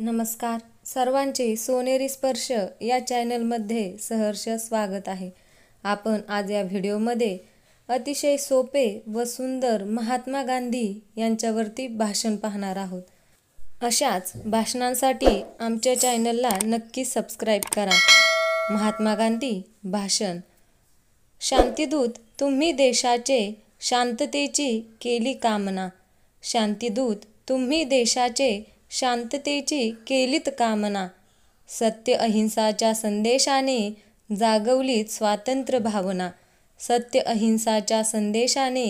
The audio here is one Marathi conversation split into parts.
नमस्कार सर्वांचे सोनेरी स्पर्श या चॅनलमध्ये सहर्ष स्वागत आहे। आपण आज या व्हिडिओमध्ये अतिशय सोपे व सुंदर महात्मा गांधी यांच्यावरती भाषण पाहणार आहोत। अशाच भाषणांसाठी आमच्या चॅनलला नक्की सबस्क्राइब करा। महात्मा गांधी भाषण। शांतिदूत तुम्ही देशाचे शांततेची केली कामना। शांतिदूत तुम्ही देशाचे शांततेची केलीत कामना। सत्य अहिंसाच्या संदेशाने जागवलीत स्वातंत्र्य भावना। सत्य अहिंसाच्या संदेशाने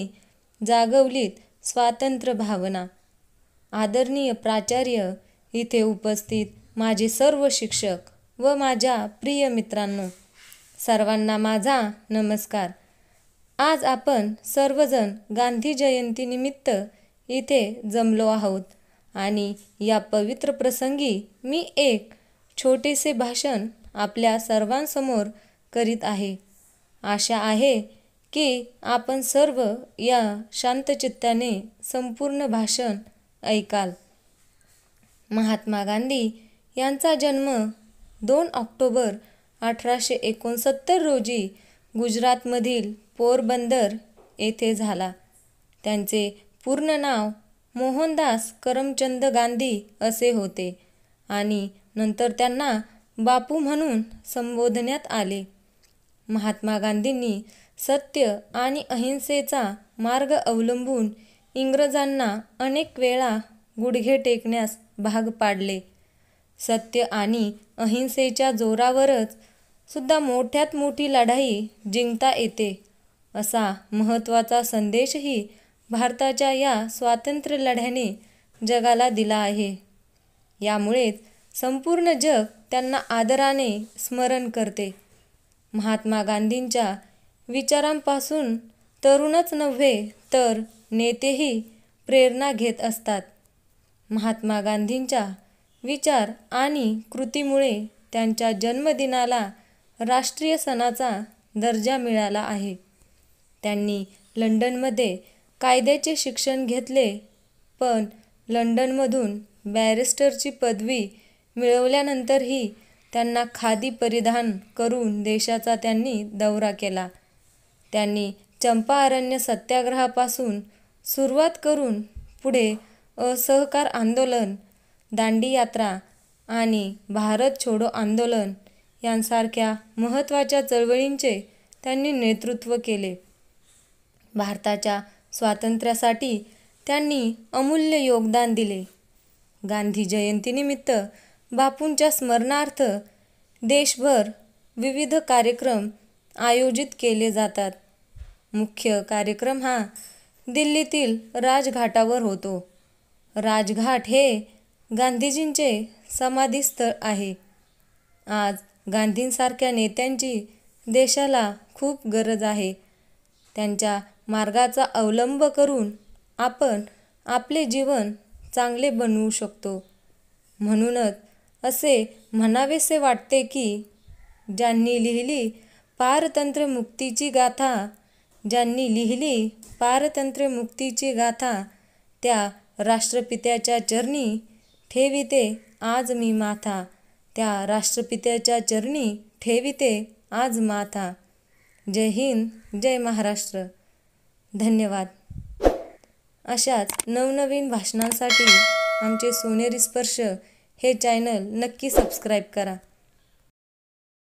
जागवलीत स्वातंत्र्य भावना। आदरणीय प्राचार्य, इथे उपस्थित माझे सर्व शिक्षक व माझ्या प्रिय मित्रांनो, सर्वांना माझा नमस्कार। आज आपण सर्वजण गांधी जयंतीनिमित्त इथे जमलो आहोत आणि या पवित्र प्रसंगी मी एक छोटेसे भाषण आपल्या सर्वांसमोर करीत आहे। आशा आहे की आपण सर्व या शांतचित्ताने संपूर्ण भाषण ऐकाल। महात्मा गांधी यांचा जन्म 2 ऑक्टोबर 1869 रोजी गुजरातमधील पोरबंदर येथे झाला। त्यांचे पूर्ण नाव मोहनदास करमचंद गांधी असे होते आणि नंतर त्यांना बापू म्हणून संबोधण्यात आले। महात्मा गांधींनी सत्य आणि अहिंसेचा मार्ग अवलंबून इंग्रजांना अनेक वेळा गुडघे टेकण्यास भाग पाडले। सत्य आणि अहिंसेच्या जोरावरच सुद्धा मोठ्यात मोठी लढाई जिंकता येते, असा महत्त्वाचा संदेशही भारताच्या या स्वातंत्र्य लढ्याने जगाला दिला आहे। यामुळेच संपूर्ण जग त्यांना आदराने स्मरण करते। महात्मा गांधींच्या विचारांपासून तरुणच नव्हे तर नेतेही प्रेरणा घेत असतात। महात्मा गांधींच्या विचार आणि कृतीमुळे त्यांच्या जन्मदिनाला राष्ट्रीय सणाचा दर्जा मिळाला आहे। त्यांनी लंडनमध्ये कायद्याचे शिक्षण घेतले, पण लंडनमधून बॅरिस्टरची पदवी मिळवल्यानंतरही त्यांना खादी परिधान करून देशाचा त्यांनी दौरा केला। त्यांनी चंपारण्य सत्याग्रहापासून सुरुवात करून पुढे असहकार आंदोलन, दांडी यात्रा आणि भारत छोडो आंदोलन यांसारख्या महत्त्वाच्या चळवळींचे त्यांनी नेतृत्व केले। भारताच्या स्वातंत्र्यासाठी त्यांनी अमूल्य योगदान दिले। गांधी जयंतीनिमित्त बापूंच्या स्मरणार्थ देशभर विविध कार्यक्रम आयोजित केले जातात। मुख्य कार्यक्रम हा दिल्लीतील राजघाटावर होतो। राजघाट हे गांधीजींचे समाधीस्थळ आहे। आज गांधींसारख्या नेत्यांची देशाला खूप गरज आहे। त्यांच्या मार्गाचा अवलंब करून आपण आपले जीवन चांगले बनवू शकतो। म्हणूनच असे म्हणावेसे वाटते की ज्यांनी लिहिली पारतंत्र्य मुक्तीची गाथा, ज्यांनी लिहिली पारतंत्र्य मुक्तीची गाथा, त्या राष्ट्रपित्याच्या चरणी ठेविते आज मी माथा। त्या राष्ट्रपित्याच्या चरणी ठेविते आज माथा। जय हिंद, जय महाराष्ट्र। धन्यवाद। अशाच नवनवीन भाषणांसाठी आमचे सोनेरी स्पर्श हे चॅनल नक्की सबस्क्राइब करा।